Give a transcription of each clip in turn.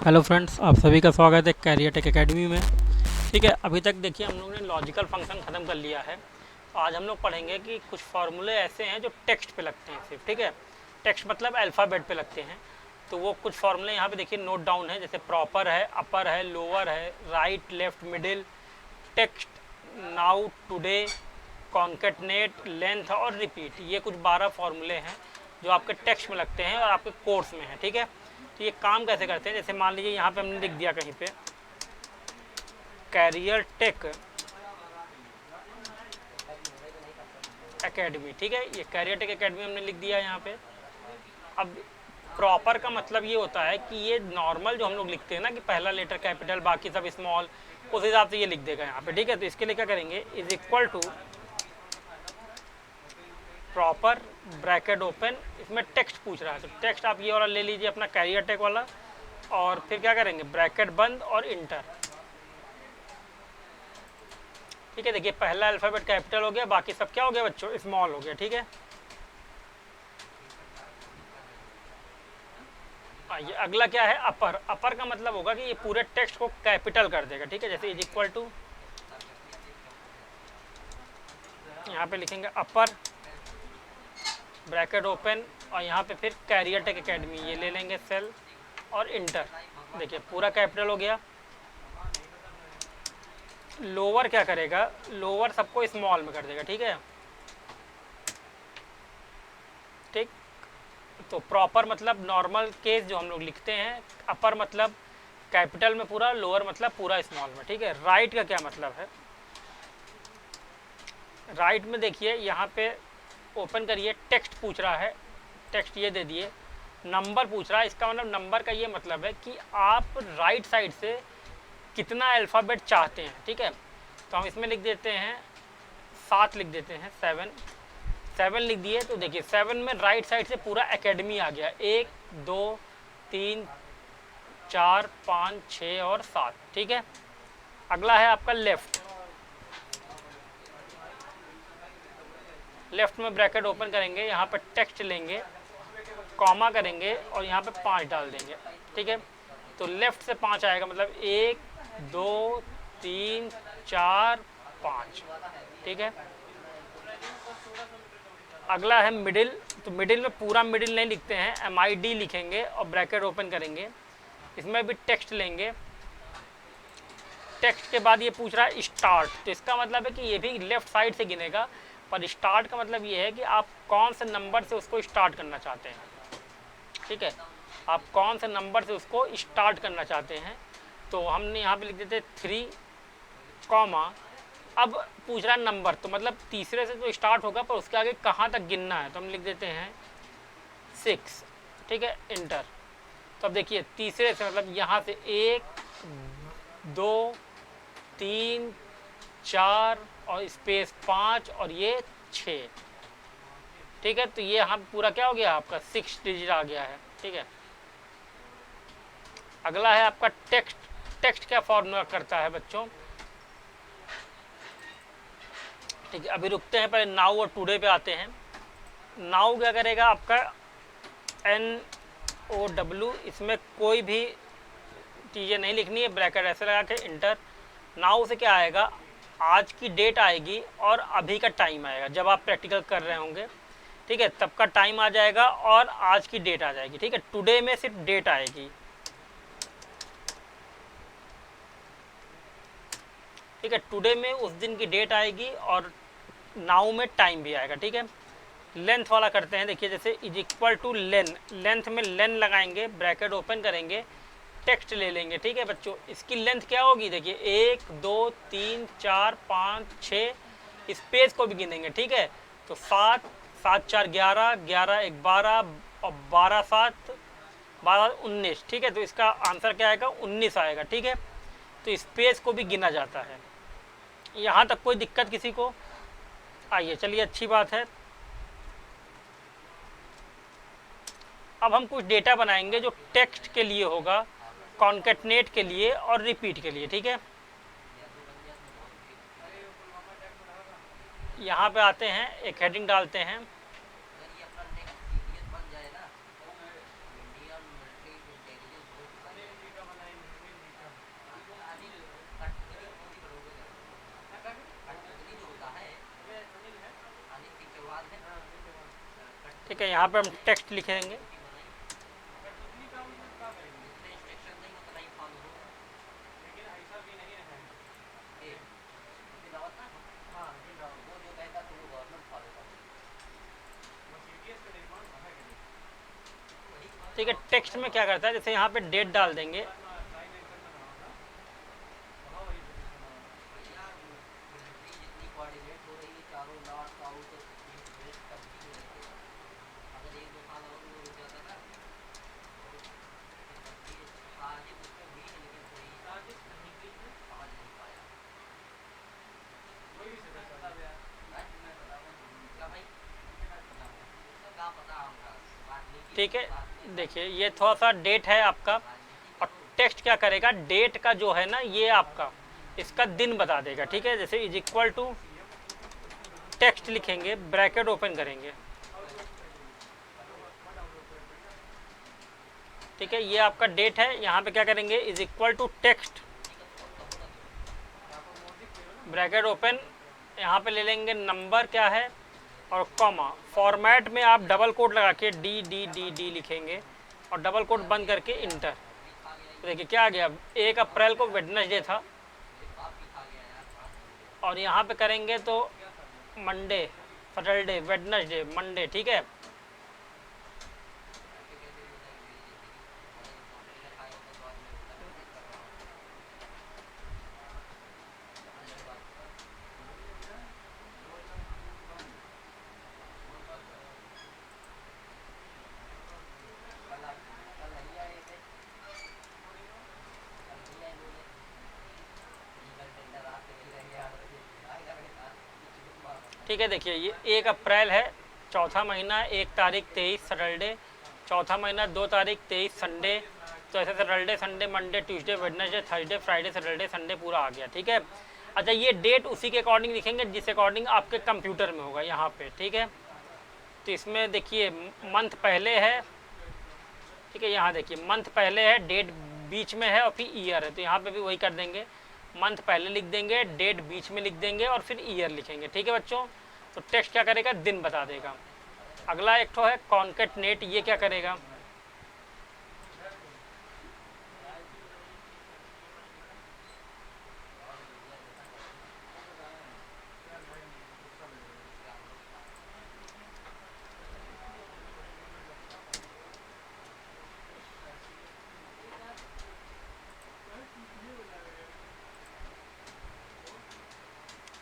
Hello friends, आप सभी का स्वागत है कैरियर टेक एकेडमी में। ठीक है, अभी तक देखिए हम लोगों ने लॉजिकल फंक्शन ख़त्म कर लिया है। आज हम लोग पढ़ेंगे कि कुछ फार्मूले ऐसे हैं जो टेक्स्ट पे लगते हैं सिर्फ। ठीक है, टेक्स्ट मतलब अल्फ़ाबेट पे लगते हैं। तो वो कुछ फार्मूले यहाँ पे देखिए नोट डाउन है, जैसे प्रॉपर है, अपर है, लोअर है, right, left, middle, text, now, today, concatenate, length और रिपीट। ये कुछ 12 फार्मूले हैं जो आपके टेक्स्ट में लगते हैं और आपके कोर्स में हैं। ठीक है, तो ये काम कैसे करते हैं, जैसे मान लीजिए यहाँ पे हमने लिख दिया कहीं पे कैरियर टेक एकेडमी। ठीक है, ये कैरियर टेक एकेडमी हमने लिख दिया यहाँ पे। अब प्रॉपर का मतलब ये होता है कि ये नॉर्मल जो हम लोग लिखते हैं ना कि पहला लेटर कैपिटल बाकी सब स्मॉल, उस हिसाब से ये लिख देगा यहाँ पे। ठीक है, तो इसके लिए क्या करेंगे, is equal to proper bracket open, इसमें टेक्स्ट पूछ रहा है तो टेक्स्ट आप ये वाला ले लीजिए अपना कैरियर टेक वाला, और फिर क्या करेंगे ब्रैकेट बंद और इंटर। ठीक है, देखिए पहला अल्फ़ाबेट कैपिटल हो गया, बाकी सब क्या हो गया बच्चों, स्मॉल हो गया। ठीक है, ये अगला क्या है, अपर। अपर का मतलब होगा कि ये पूरे टेक्स्ट को कैपिटल कर देगा। ठीक है, जैसे इज इक्वल टू यहाँ पे लिखेंगे अपर ब्रैकेट ओपन और यहाँ पे फिर कैरियर टेक एकेडमी ये ले लेंगे सेल और इंटर। देखिए पूरा कैपिटल हो गया। लोअर क्या करेगा, लोअर सबको स्मॉल में कर देगा। ठीक है, ठीक। तो प्रॉपर मतलब नॉर्मल केस जो हम लोग लिखते हैं, अपर मतलब कैपिटल में पूरा, लोअर मतलब पूरा स्मॉल में। ठीक है, राइट का क्या मतलब है, राइट में देखिए यहाँ पे ओपन करिए, टेक्स्ट पूछ रहा है, टेक्स्ट ये दे दिए, नंबर पूछ रहा है। इसका मतलब नंबर का ये मतलब है कि आप राइट साइड से कितना अल्फ़ाबेट चाहते हैं। ठीक है, तो हम इसमें लिख देते हैं 7, लिख देते हैं 7 लिख दिए। तो देखिए 7 में राइट साइड से पूरा एकेडमी आ गया, 1 2 3 4 5 6 और 7। ठीक है, अगला है आपका लेफ्ट। लेफ्ट में ब्रैकेट ओपन करेंगे, यहाँ पर टेक्स्ट लेंगे, कॉमा करेंगे और यहाँ पे 5 डाल देंगे। ठीक है, तो लेफ्ट से 5 आएगा, मतलब 1 2 3 4 5। ठीक है, अगला है मिडिल। तो मिडिल में पूरा मिडिल नहीं लिखते हैं, MID लिखेंगे और ब्रैकेट ओपन करेंगे, इसमें भी टेक्स्ट लेंगे। टेक्स्ट के बाद ये पूछ रहा है स्टार्ट, तो इसका मतलब है कि ये भी लेफ्ट साइड से गिनेगा, पर स्टार्ट का मतलब ये है कि आप कौन से नंबर से उसको स्टार्ट करना चाहते हैं। ठीक है, आप कौन से नंबर से उसको स्टार्ट करना चाहते हैं। तो हमने यहाँ पे लिख देते 3 कॉमा, अब पूछ रहा है नंबर, तो मतलब तीसरे से तो स्टार्ट होगा पर उसके आगे कहाँ तक गिनना है, तो हम लिख देते हैं 6। ठीक है, इंटर। तो अब देखिए तीसरे से मतलब यहाँ से 1 2 3 4 और स्पेस 5 और ये 6। ठीक है, तो ये यहाँ पूरा क्या हो गया आपका 6 डिजिट आ गया है। ठीक है, अगला है आपका टेक्स्ट। टेक्स्ट क्या फॉर्मूला करता है बच्चों, ठीक है अभी रुकते हैं, पहले नाउ और टुडे पे आते हैं। नाउ क्या करेगा आपका NOW, इसमें कोई भी चीज़ें नहीं लिखनी है, ब्रैकेट ऐसे लगा के इंटर। नाउ से क्या आएगा, आज की डेट आएगी और अभी का टाइम आएगा जब आप प्रैक्टिकल कर रहे होंगे। ठीक है, तब का टाइम आ जाएगा और आज की डेट आ जाएगी। ठीक है, टुडे में सिर्फ डेट आएगी। ठीक है, टुडे में उस दिन की डेट आएगी और नाउ में टाइम भी आएगा। ठीक है, लेंथ वाला करते हैं, देखिए जैसे is equal two lane, length में लेन लगाएंगे, ब्रैकेट ओपन करेंगे, टेक्स्ट ले लेंगे। ठीक है बच्चों, इसकी लेंथ क्या होगी, देखिए 1 2 3 4 5 6, स्पेस को भी गिनेंगे। ठीक है, तो 7 7 4 11 11 1 12 और 12 7 12 19। ठीक है, तो इसका आंसर क्या आएगा, 19 आएगा। ठीक है, तो स्पेस को भी गिना जाता है। यहाँ तक कोई दिक्कत किसी को, आइए चलिए अच्छी बात है। अब हम कुछ डेटा बनाएंगे जो टेक्स्ट के लिए होगा, कॉन्केटनेट के लिए और रिपीट के लिए। ठीक है, यहाँ पे आते हैं, एक हेडिंग डालते हैं, ठीक है, यहाँ पे हम टेक्स्ट लिखेंगे। ठीक है, टेक्स्ट में क्या करता है, जैसे यहाँ पे डेट डाल देंगे, ठीक है। देखिए ये थोड़ा सा डेट है आपका, और टेक्स्ट क्या करेगा, डेट का जो है ना ये आपका इसका दिन बता देगा। ठीक है, जैसे इज इक्वल टू टेक्स्ट लिखेंगे, ब्रैकेट ओपन करेंगे। ठीक है, ये आपका डेट है, यहाँ पे क्या करेंगे, is equal to text bracket open, यहाँ पे ले लेंगे नंबर क्या है और कॉमा, फॉर्मेट में आप डबल कोट लगा के डी डी डी डी लिखेंगे और डबल कोट बंद करके इंटर। तो देखिए क्या आ गया, 1 अप्रैल को वेडनेसडे था, और यहाँ पे करेंगे तो मंडे, सैटरडे, वेडनेसडे, मंडे। ठीक है, ठीक है। देखिए ये 1 अप्रैल है, चौथा महीना, 1 तारीख 23 सैटरडे, चौथा महीना 2 तारीख 23 संडे। तो ऐसे Saturday, Sunday, Monday, Tuesday, Wednesday, Thursday, Friday, Saturday, Sunday पूरा आ गया। ठीक है, अच्छा ये डेट उसी के अकॉर्डिंग लिखेंगे जिस अकॉर्डिंग आपके कंप्यूटर में होगा यहाँ पे। ठीक है, तो इसमें देखिए मंथ पहले है। ठीक है, यहाँ देखिए मंथ पहले है, डेट बीच में है और फिर ईयर है, तो यहाँ पे भी वही कर देंगे, मंथ पहले लिख देंगे, डेट बीच में लिख देंगे और फिर ईयर लिखेंगे। ठीक है बच्चों, तो टेक्स्ट क्या करेगा, दिन बता देगा। अगला एक तो है कॉन्केटनेट, ये क्या करेगा,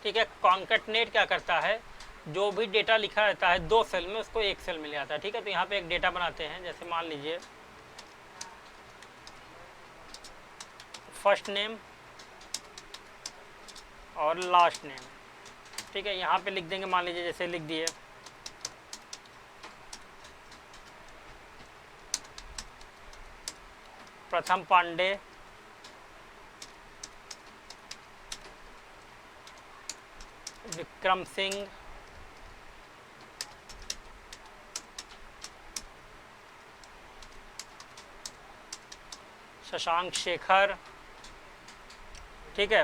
ठीक है, कॉन्केटनेट क्या करता है, जो भी डेटा लिखा रहता है 2 सेल में उसको 1 सेल मिल जाता है। ठीक है, तो यहाँ पे एक डेटा बनाते हैं, जैसे मान लीजिए फर्स्ट नेम और लास्ट नेम। ठीक है, यहाँ पे लिख देंगे, मान लीजिए जैसे लिख दिए प्रथम पांडे, विक्रम सिंह, शशांक शेखर। ठीक है,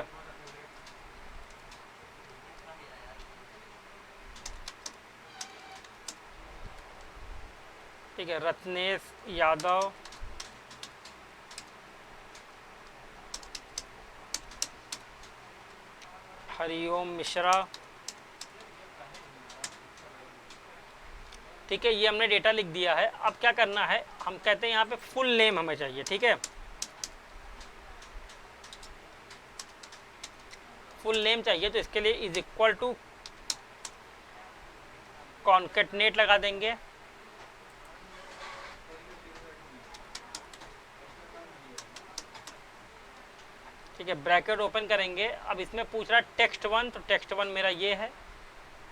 ठीक है, रत्नेश यादव, हरिओम मिश्रा। ठीक है, ये हमने डेटा लिख दिया है। अब क्या करना है, हम कहते हैं यहाँ पे फुल नेम हमें चाहिए। ठीक है, फुल नेम चाहिए, तो इसके लिए इज इक्वल टू कॉन्केटनेट लगा देंगे। ठीक है, ब्रैकेट ओपन करेंगे। अब इसमें पूछ रहा है टेक्स्ट 1, तो टेक्स्ट 1 मेरा ये है,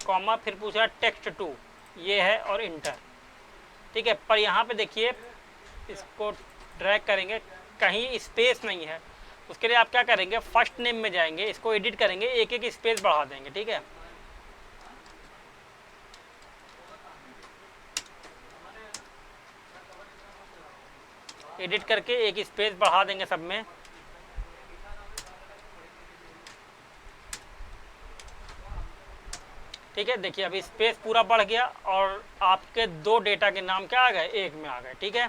कॉमा, फिर पूछ रहा है टेक्स्ट 2 ये है और इंटर। ठीक है, पर यहाँ पे देखिए इसको ड्रैग करेंगे, कहीं स्पेस नहीं है, उसके लिए आप क्या करेंगे, फर्स्ट नेम में जाएंगे, इसको एडिट करेंगे, एक एक स्पेस बढ़ा देंगे। ठीक है, एडिट करके एक स्पेस बढ़ा देंगे सब में। ठीक है, देखिए अभी स्पेस पूरा बढ़ गया और आपके दो डेटा के नाम क्या आ गए, एक में आ गए। ठीक है,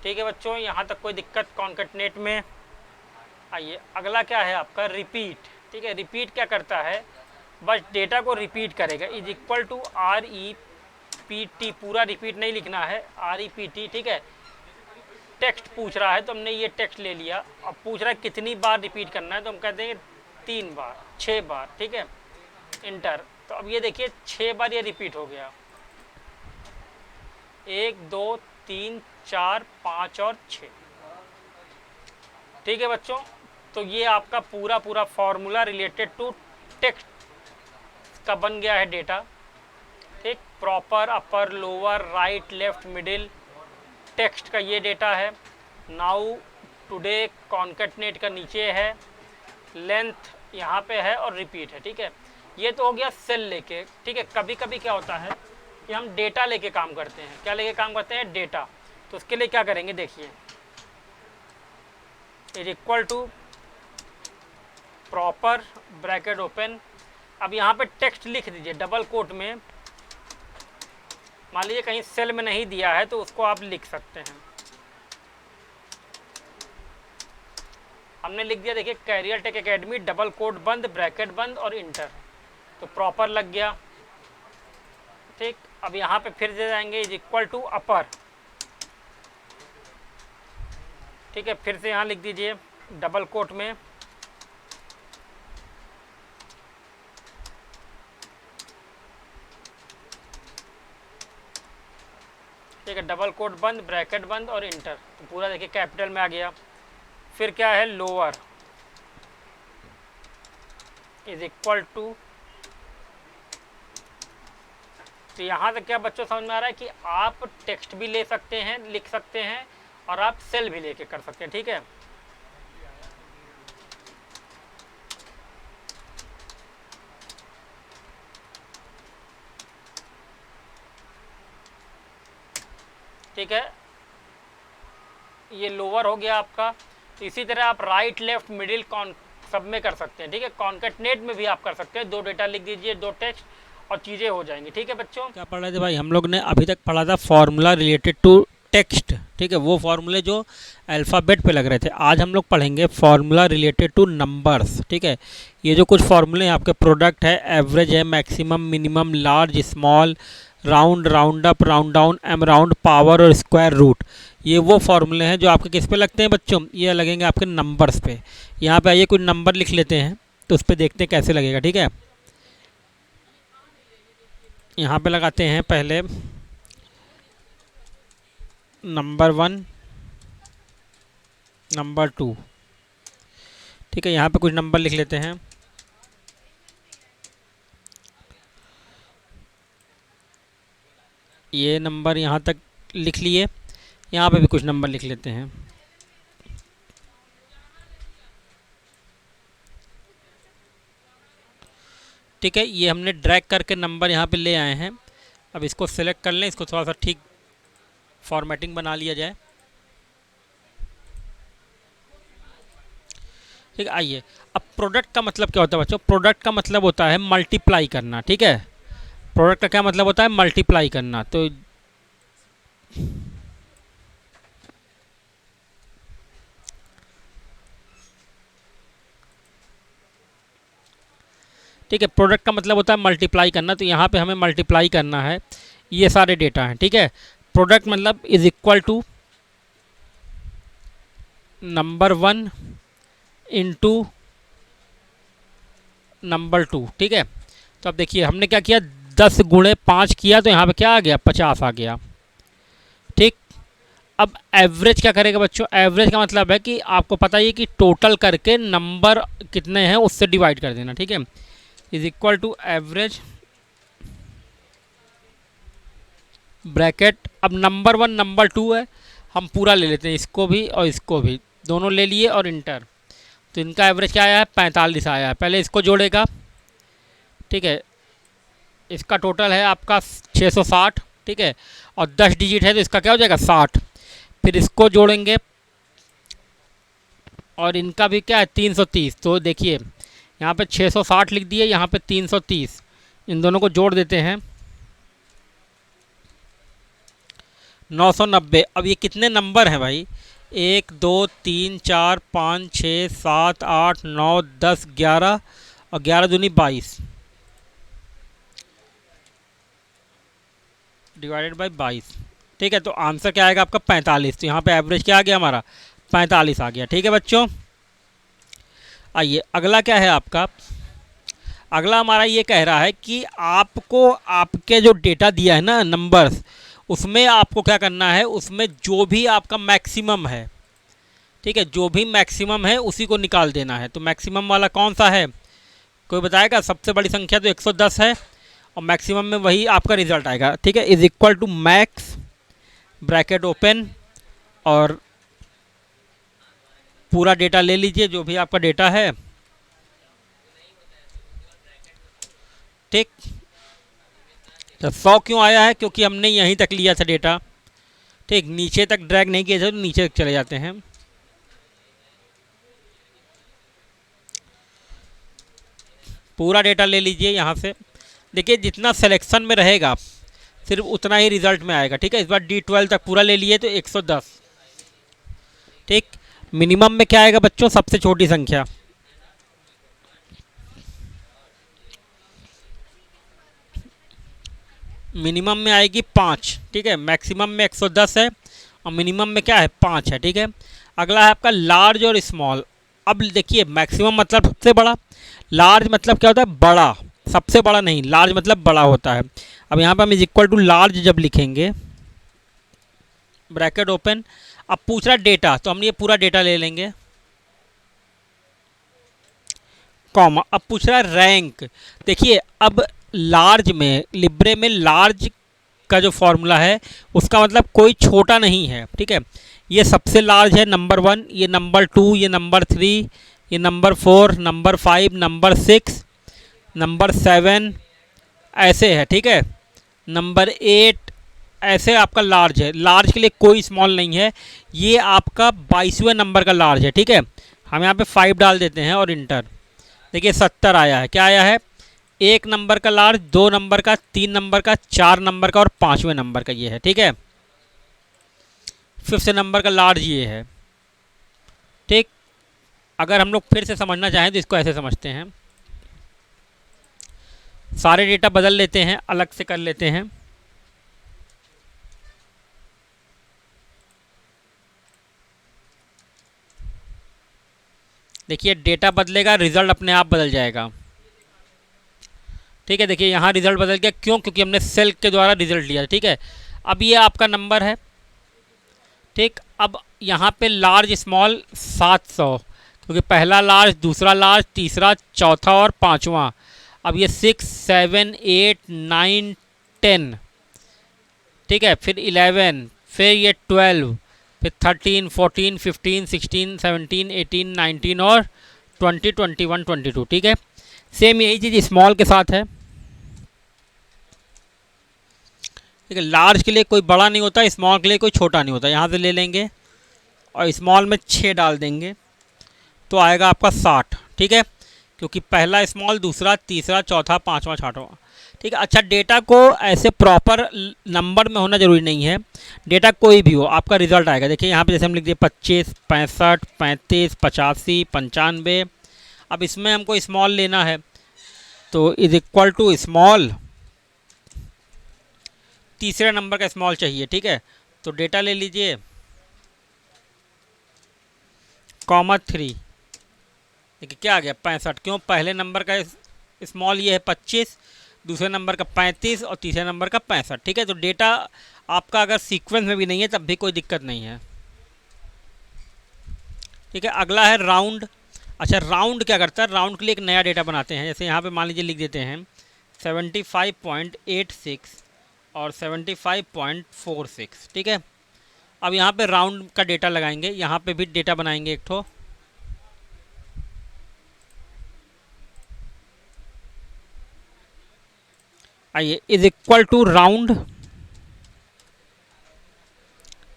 ठीक है बच्चों, यहाँ तक कोई दिक्कत कॉन्केटनेट में? आइए अगला क्या है आपका, रिपीट। ठीक है, रिपीट क्या करता है, बस डेटा को रिपीट करेगा। इज इक्वल टू REPT, पूरा रिपीट नहीं लिखना है, REPT। ठीक है, टेक्स्ट पूछ रहा है तो हमने ये टेक्स्ट ले लिया। अब पूछ रहा है कितनी बार रिपीट करना है, तो हम कहते हैं 3 बार, 6 बार। ठीक है, इंटर। तो अब ये देखिए 6 बार ये रिपीट हो गया, 1 2 3 4 5 और 6। ठीक है बच्चों, तो ये आपका पूरा पूरा फॉर्मूला रिलेटेड टू टेक्स्ट का बन गया है डेटा। ठीक, proper, upper, lower, right, left, middle, text का ये डेटा है। नाउ टुडे कॉन्केटनेट का नीचे है, लेंथ यहाँ पे है और रिपीट है। ठीक है, ये तो हो गया सेल लेके। ठीक है, कभी कभी क्या होता है कि हम डेटा लेके काम करते हैं। क्या लेके काम करते हैं, डेटा। तो उसके लिए क्या करेंगे, देखिए is equal to proper bracket open. अब यहाँ पे टेक्स्ट लिख दीजिए डबल कोट में। मान लीजिए कहीं सेल में नहीं दिया है तो उसको आप लिख सकते हैं। हमने लिख दिया, देखिए career tech academy, double quote बंद, ब्रैकेट बंद और इंटर, तो प्रॉपर लग गया। ठीक, अब यहाँ पे फिर से जाएंगे, इज इक्वल टू अपर। ठीक है, फिर से यहाँ लिख दीजिए डबल कोट में, ठीक है, डबल कोट बंद, ब्रैकेट बंद और इंटर, तो पूरा देखिए कैपिटल में आ गया। फिर क्या है, लोअर, इज इक्वल टू। तो यहाँ से क्या बच्चों समझ में आ रहा है कि आप टेक्स्ट भी ले सकते हैं, लिख सकते हैं, और आप सेल भी लेके कर सकते हैं। ठीक है, ठीक है, ये लोअर हो गया आपका। तो इसी तरह आप राइट, लेफ्ट, मिडिल, कॉन सब में कर सकते हैं। ठीक है, कॉन्केटनेट में भी आप कर सकते हैं। 2 डेटा लिख दीजिए, 2 टेक्स्ट, और चीज़ें हो जाएंगी। ठीक है बच्चों, क्या पढ़ रहे थे भाई, हम लोग ने अभी तक पढ़ा था फॉर्मूला रिलेटेड टू टेक्स्ट। ठीक है, वो फॉर्मूले जो अल्फ़ाबेट पे लग रहे थे। आज हम लोग पढ़ेंगे फॉर्मूला रिलेटेड टू नंबर्स। ठीक है, ये जो कुछ फॉर्मूले हैं आपके, प्रोडक्ट है, एवरेज है, maximum, minimum, large, small, round, round up, round down, M round, power और स्क्वायर रूट, ये वो फॉर्मूले हैं जो आपके किस पे लगते हैं बच्चों, ये लगेंगे आपके नंबर्स पे। यहाँ पे आइए कोई नंबर लिख लेते हैं तो उस पर देखते हैं कैसे लगेगा। ठीक है, यहाँ पे लगाते हैं पहले नंबर 1, नंबर 2। ठीक है, यहाँ पे कुछ नंबर लिख लेते हैं। ये नंबर यहाँ तक लिख लिए, यहाँ पे भी कुछ नंबर लिख लेते हैं। ठीक है, ये हमने ड्रैग करके नंबर यहाँ पे ले आए हैं। अब इसको सेलेक्ट कर लें, इसको थोड़ा सा ठीक फॉर्मेटिंग बना लिया जाए। ठीक है, आइए अब प्रोडक्ट का मतलब क्या होता है बच्चों, प्रोडक्ट का मतलब होता है मल्टीप्लाई करना। ठीक है, प्रोडक्ट का क्या मतलब होता है, मल्टीप्लाई करना। तो ठीक है, प्रोडक्ट का मतलब होता है मल्टीप्लाई करना। तो यहाँ पे हमें मल्टीप्लाई करना है ये सारे डेटा हैं। ठीक है, प्रोडक्ट मतलब is equal to number 1 into number 2। ठीक है, तो अब देखिए हमने क्या किया, 10 गुणे 5 किया तो यहाँ पे क्या आ गया, 50 आ गया। ठीक, अब एवरेज क्या करेगा बच्चों, एवरेज का मतलब है कि आपको पता ही है कि टोटल करके नंबर कितने हैं उससे डिवाइड कर देना। ठीक है, is equal to average bracket. अब नंबर 1 नंबर 2 है, हम पूरा ले लेते हैं, इसको भी और इसको भी, दोनों ले लिए और इंटर। तो इनका एवरेज क्या आया है, 45 आया है। पहले इसको जोड़ेगा। ठीक है, इसका टोटल है आपका 660। ठीक है, और 10 डिजिट है तो इसका क्या हो जाएगा, 60। फिर इसको जोड़ेंगे और इनका भी क्या है, 330। तो देखिए यहाँ पे 660 लिख दिए, यहाँ पे 330, इन दोनों को जोड़ देते हैं 990। अब ये कितने नंबर हैं भाई? 1 2 3 4 5 6 7 8 9 10 11 और 11 दूनी 22 डिवाइडेड बाई 22। ठीक है, तो आंसर क्या आएगा आपका? 45। तो यहाँ पे एवरेज क्या आ गया हमारा? 45 आ गया। ठीक है बच्चों, आइए अगला क्या है आपका? अगला हमारा ये कह रहा है कि आपको आपके जो डेटा दिया है ना नंबर्स, उसमें आपको क्या करना है, उसमें जो भी आपका मैक्सिमम है, ठीक है, जो भी मैक्सिमम है उसी को निकाल देना है। तो मैक्सिमम वाला कौन सा है, कोई बताएगा? सबसे बड़ी संख्या तो 110 है और मैक्सिमम में वही आपका रिजल्ट आएगा। ठीक है, is equal to max, bracket open, और पूरा डेटा ले लीजिए जो भी आपका डेटा है। ठीक, तो 100 क्यों आया है? क्योंकि हमने यहीं तक लिया था डेटा। ठीक, नीचे तक ड्रैग नहीं किया था तो नीचे तक चले जाते हैं। पूरा डेटा ले लीजिए यहाँ से। देखिए जितना सिलेक्शन में रहेगा सिर्फ उतना ही रिजल्ट में आएगा। ठीक है, इस बार D12 तक पूरा ले लिए तो 110। ठीक, मिनिमम में क्या आएगा बच्चों? सबसे छोटी संख्या। मिनिमम में आएगी 5। ठीक है, मैक्सिमम में 110 है और मिनिमम में क्या है? 5 है। ठीक है, अगला है आपका लार्ज और स्मॉल। अब देखिए मैक्सिमम मतलब सबसे बड़ा, लार्ज मतलब क्या होता है? बड़ा। सबसे बड़ा नहीं, लार्ज मतलब बड़ा होता है। अब यहाँ पर हम इज इक्वल टू लार्ज जब लिखेंगे, ब्रैकेट ओपन, अब पूछ रहा डेटा तो हम ये पूरा डेटा ले लेंगे, कॉमा। अब पूछ रहा रैंक। देखिए अब लार्ज में, लिब्रे में लार्ज का जो फॉर्मूला है उसका मतलब कोई छोटा नहीं है। ठीक है, ये सबसे लार्ज है नंबर 1, ये नंबर 2, ये नंबर 3, ये नंबर 4, नंबर 5, नंबर 6, नंबर 7, ऐसे है। ठीक है, नंबर 8, ऐसे आपका लार्ज है। लार्ज के लिए कोई स्मॉल नहीं है। ये आपका 22वें नंबर का लार्ज है। ठीक है, हम यहाँ पे 5 डाल देते हैं और इंटर। देखिए 70 आया है। क्या आया है? 1 नंबर का लार्ज, 2 नंबर का, 3 नंबर का, 4 नंबर का और 5वें नंबर का ये है। ठीक है, 5th नंबर का लार्ज ये है। ठीक, अगर हम लोग फिर से समझना चाहें तो इसको ऐसे समझते हैं, सारे डेटा बदल लेते हैं, अलग से कर लेते हैं। देखिए डेटा बदलेगा, रिजल्ट अपने आप बदल जाएगा। ठीक है, देखिए यहाँ रिजल्ट बदल गया। क्यों? क्योंकि हमने सेल के द्वारा रिजल्ट लिया। ठीक है, अब ये आपका नंबर है। ठीक, अब यहाँ पे लार्ज स्मॉल 700, क्योंकि पहला लार्ज, दूसरा लार्ज, तीसरा, चौथा और 5वां। अब ये 6 7 8 9 10। ठीक है, फिर 11, फिर ये 12, फिर 13 14 15 16 17 18 19 और 20 21 22। ठीक है, सेम यही चीज़ स्मॉल के साथ है। ठीक है, लार्ज के लिए कोई बड़ा नहीं होता, स्मॉल के लिए कोई छोटा नहीं होता। यहाँ से ले लेंगे और स्मॉल में 6 डाल देंगे तो आएगा आपका 60। ठीक है, क्योंकि पहला स्मॉल, दूसरा, तीसरा, चौथा, 5वां, 6वां। ठीक है, अच्छा डेटा को ऐसे प्रॉपर नंबर में होना ज़रूरी नहीं है, डेटा कोई भी हो आपका रिजल्ट आएगा। देखिए यहाँ पे जैसे हम लिख दिए 25 65 35 85 95। अब इसमें हमको स्मॉल लेना है तो इज इक्वल टू स्मॉल, तीसरे नंबर का स्मॉल चाहिए। ठीक है, तो डेटा ले लीजिए, कॉमा 3। देखिए क्या आ गया? 65। क्यों? पहले नंबर का स्मॉल ये है 25, दूसरे नंबर का 35 और तीसरे नंबर का 65। ठीक है, तो डेटा आपका अगर सीक्वेंस में भी नहीं है तब भी कोई दिक्कत नहीं है। ठीक है, अगला है राउंड। अच्छा राउंड क्या करता है? राउंड के लिए एक नया डेटा बनाते हैं। जैसे यहाँ पे मान लीजिए लिख देते हैं 75.86 और 75.46। ठीक है, अब यहाँ पे राउंड का डेटा लगाएंगे, यहाँ पे भी डेटा बनाएंगे एक ठो। आइए, is equal to round,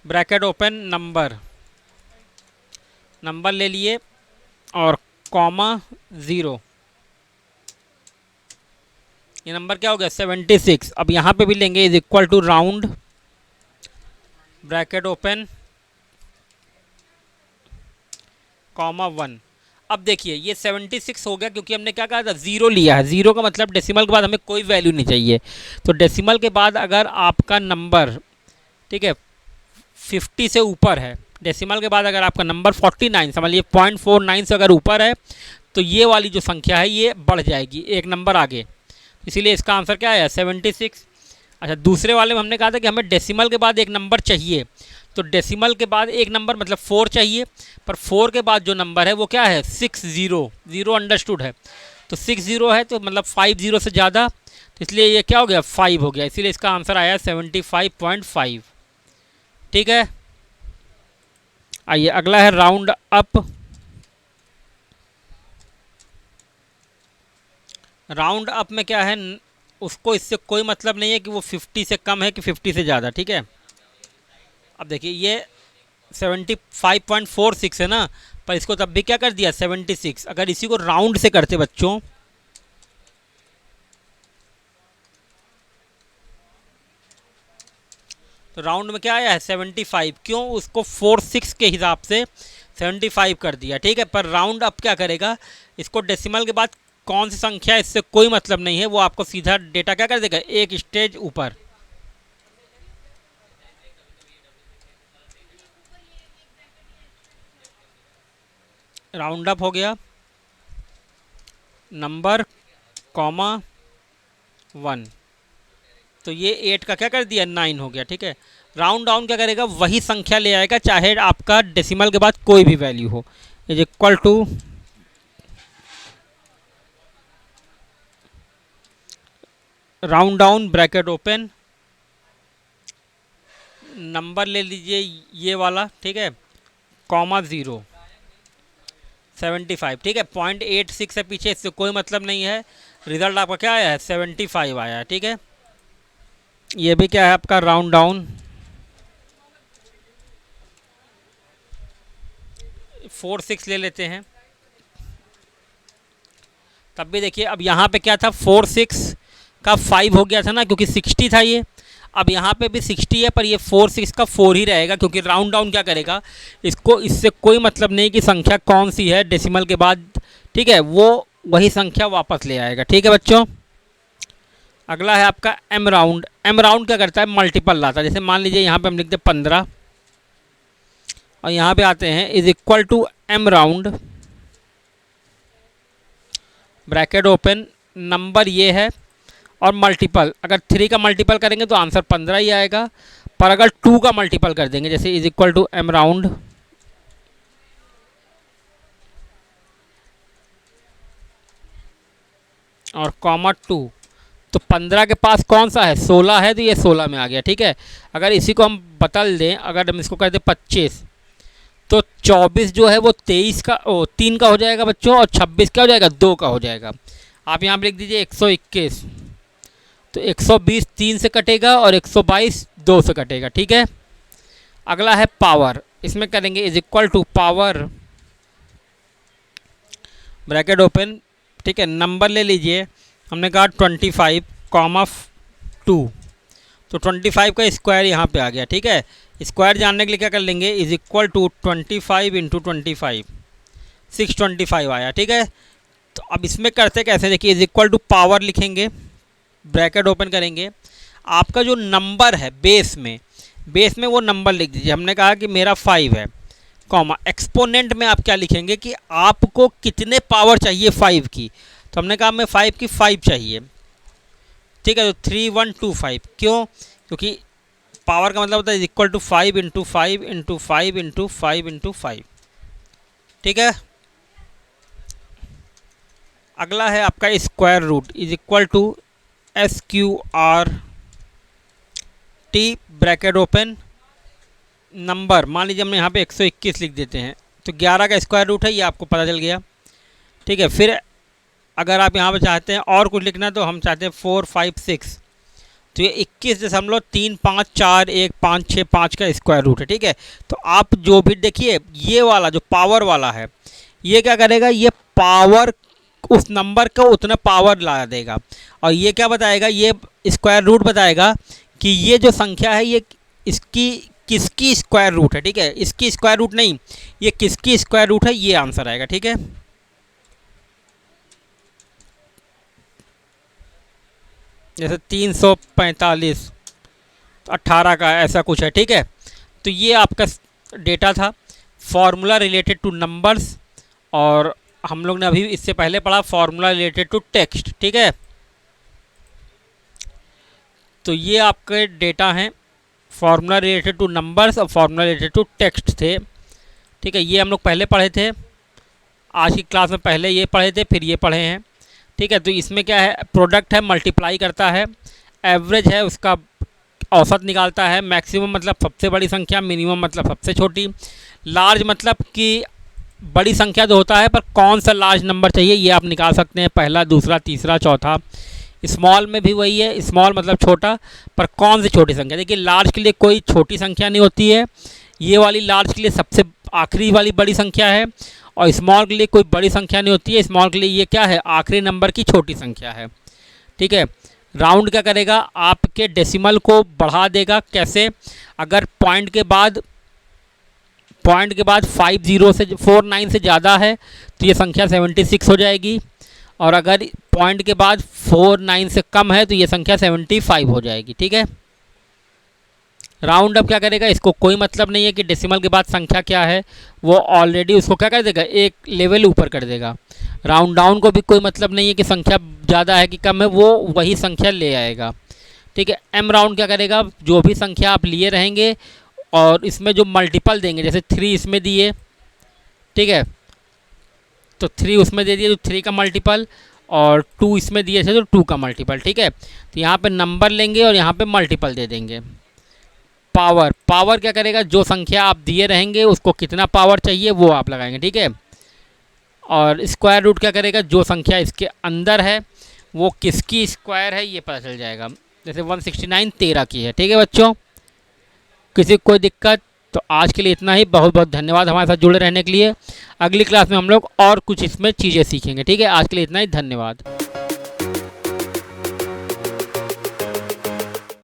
bracket open, number, number ले लिए और कॉमा 0। ये नंबर क्या हो गया 76। अब यहाँ पे भी लेंगे is equal to round bracket open comma 1। अब देखिए ये 76 हो गया क्योंकि हमने क्या कहा था, ज़ीरो लिया है। ज़ीरो का मतलब डेसिमल के बाद हमें कोई वैल्यू नहीं चाहिए। तो डेसिमल के बाद अगर आपका नंबर, ठीक है, 50 से ऊपर है, डेसिमल के बाद अगर आपका नंबर 49 समझ लीजिए 0.49 से अगर ऊपर है, तो ये वाली जो संख्या है ये बढ़ जाएगी एक नंबर आगे। इसीलिए इसका आंसर क्या आया 76। अच्छा, दूसरे वाले में हमने कहा था कि हमें डेसिमल के बाद एक नंबर चाहिए, तो डेसिमल के बाद एक नंबर मतलब 4 चाहिए, पर 4 के बाद जो नंबर है वो क्या है 60। ज़ीरो अंडरस्टूड है, तो 60 है तो मतलब 50 से ज़्यादा, तो इसलिए ये क्या हो गया 5 हो गया। इसीलिए इसका आंसर आया 75.5। ठीक है, आइए अगला है राउंड अप। राउंड अप में क्या है, उसको इससे कोई मतलब नहीं है कि वो 50 से कम है कि 50 से ज़्यादा। ठीक है, अब देखिए ये 75.46 है ना, पर इसको तब भी क्या कर दिया 76। अगर इसी को राउंड से करते बच्चों, तो राउंड में क्या आया है 75। क्यों, उसको 46 के हिसाब से 75 कर दिया। ठीक है, पर राउंड अप क्या करेगा, इसको डेसिमल के बाद कौन सी संख्या है इससे कोई मतलब नहीं है, वो आपको सीधा डेटा क्या कर देगा एक स्टेज ऊपर। राउंड अप हो गया नंबर कॉमा 1, तो ये 8 का क्या कर दिया 9 हो गया। ठीक है, राउंड डाउन क्या करेगा, वही संख्या ले आएगा चाहे आपका डेसिमल के बाद कोई भी वैल्यू हो। Is equal to round down bracket open, number ले लीजिए ये वाला, ठीक है, कॉमा 0 75। ठीक है, 0.86 है पीछे, इससे कोई मतलब नहीं है। रिजल्ट आपका क्या आया है 75 आया है। ठीक है, ये भी क्या है आपका राउंड डाउन 46 ले लेते हैं। तब भी देखिए अब यहाँ पे क्या था 46 का 5 हो गया था ना, क्योंकि 60 था ये। अब यहाँ पे भी 60 है, पर ये 46 का 4 ही रहेगा, क्योंकि राउंड डाउन क्या करेगा, इसको इससे कोई मतलब नहीं कि संख्या कौन सी है डेसिमल के बाद। ठीक है, वो वही संख्या वापस ले आएगा। ठीक है बच्चों, अगला है आपका एम राउंड। एम राउंड क्या करता है, मल्टीपल लाता है। जैसे मान लीजिए यहाँ पे हम लिखते 15 और यहाँ पे आते हैं is equal to M round bracket open, number ये है और मल्टीपल। अगर 3 का मल्टीपल करेंगे तो आंसर 15 ही आएगा, पर अगर 2 का मल्टीपल कर देंगे जैसे is equal to M round और कॉमा 2, तो 15 के पास कौन सा है 16 है, तो ये 16 में आ गया। ठीक है, अगर इसी को हम बदल दें, अगर हम इसको कर दें 25, तो 24 जो है वो 23 का 3 का हो जाएगा बच्चों, और 26 क्या हो जाएगा 2 का हो जाएगा। आप यहाँ पर लिख दीजिए 121, तो 120 3 से कटेगा और 122 2 से कटेगा। ठीक है, अगला है पावर। इसमें करेंगे is equal to power bracket open, ठीक है, नंबर ले लीजिए, हमने कहा 25 कॉमा 2, तो 25 का स्क्वायर यहाँ पे आ गया। ठीक है, स्क्वायर जानने के लिए क्या कर लेंगे, इज इक्वल टू 25 इंटू 25, 625 आया। ठीक है, तो अब इसमें करते कैसे, देखिए इज इक्वल टू पावर लिखेंगे, ब्रैकेट ओपन करेंगे, आपका जो नंबर है बेस में वो नंबर लिख दीजिए। हमने कहा कि मेरा 5 है, कॉमा एक्सपोनेंट में आप क्या लिखेंगे कि आपको कितने पावर चाहिए 5 की, तो हमने कहा हमें 5 की 5 चाहिए। ठीक है, तो 3125, क्यों, क्योंकि पावर का मतलब होता है is equal to 5 into 5 into 5 into 5 into 5। ठीक है, अगला है आपका square root, is equal to SQRT bracket open, number मान लीजिए हमने यहाँ पे 121 लिख देते हैं, तो 11 का स्क्वायर रूट है, ये आपको पता चल गया। ठीक है, फिर अगर आप यहाँ पे चाहते हैं और कुछ लिखना, तो हम चाहते हैं 4 5 6, तो ये 21.3541565 का स्क्वायर रूट है। ठीक है, तो आप जो भी देखिए ये वाला जो पावर वाला है, ये क्या करेगा, ये पावर उस नंबर का उतना पावर ला देगा। और ये क्या बताएगा, ये स्क्वायर रूट बताएगा कि ये जो संख्या है ये इसकी किसकी स्क्वायर रूट है। ठीक है, इसकी स्क्वायर रूट नहीं, ये किसकी स्क्वायर रूट है, ये आंसर आएगा। ठीक है, जैसे 345 18 का ऐसा कुछ है। ठीक है, तो ये आपका डेटा था, फार्मूला रिलेटेड टू नंबर्स। और हम लोग ने अभी इससे पहले पढ़ा फार्मूला रिलेटेड टू टेक्स्ट। ठीक है, तो ये आपके डेटा हैं, फार्मूला रिलेटेड टू नंबर्स और फार्मूला रिलेटेड टू टेक्स्ट थे। ठीक है, ये हम लोग पहले पढ़े थे, आज की क्लास में पहले ये पढ़े थे, फिर ये पढ़े हैं। ठीक है, तो इसमें क्या है, प्रोडक्ट है, मल्टीप्लाई करता है, एवरेज है उसका औसत निकालता है, मैक्सिमम मतलब सबसे बड़ी संख्या, मिनिमम मतलब सबसे छोटी, लार्ज मतलब कि बड़ी संख्या तो होता है पर कौन सा लार्ज नंबर चाहिए ये आप निकाल सकते हैं, पहला, दूसरा, तीसरा, चौथा। स्मॉल में भी वही है, स्मॉल मतलब छोटा, पर कौन सी छोटी संख्या। देखिए लार्ज के लिए कोई छोटी संख्या नहीं होती है, ये वाली लार्ज के लिए सबसे आखिरी वाली बड़ी संख्या है, और स्मॉल के लिए कोई बड़ी संख्या नहीं होती है, स्मॉल के लिए ये क्या है, आखिरी नंबर की छोटी संख्या है। ठीक है, राउंड क्या करेगा, आपके डेसिमल को बढ़ा देगा। कैसे, अगर पॉइंट के बाद 50 से 49 से ज़्यादा है तो ये संख्या 76 हो जाएगी, और अगर पॉइंट के बाद 49 से कम है तो ये संख्या 75 हो जाएगी। ठीक है, राउंड अप क्या करेगा, इसको कोई मतलब नहीं है कि डेसिमल के बाद संख्या क्या है, वो ऑलरेडी उसको क्या कर देगा, एक लेवल ऊपर कर देगा। राउंड डाउन को भी कोई मतलब नहीं है कि संख्या ज़्यादा है कि कम है, वो वही संख्या ले आएगा। ठीक है, एम राउंड क्या करेगा, जो भी संख्या आप लिए रहेंगे और इसमें जो मल्टीपल देंगे, जैसे 3 इसमें दिए, ठीक है, तो 3 उसमें दे दिए तो 3 का मल्टीपल, और 2 इसमें दिए थे तो 2 का मल्टीपल। ठीक है, तो यहाँ पे नंबर लेंगे और यहाँ पे मल्टीपल दे देंगे। पावर क्या करेगा, जो संख्या आप दिए रहेंगे उसको कितना पावर चाहिए वो आप लगाएंगे। ठीक है, और स्क्वायर रूट क्या करेगा, जो संख्या इसके अंदर है वो किसकी स्क्वायर है ये पता चल जाएगा। जैसे 169 13 की है। ठीक है बच्चों, किसी को कोई दिक्कत, तो आज के लिए इतना ही। बहुत बहुत धन्यवाद हमारे साथ जुड़े रहने के लिए। अगली क्लास में हम लोग और कुछ इसमें चीज़ें सीखेंगे। ठीक है, आज के लिए इतना ही, धन्यवाद।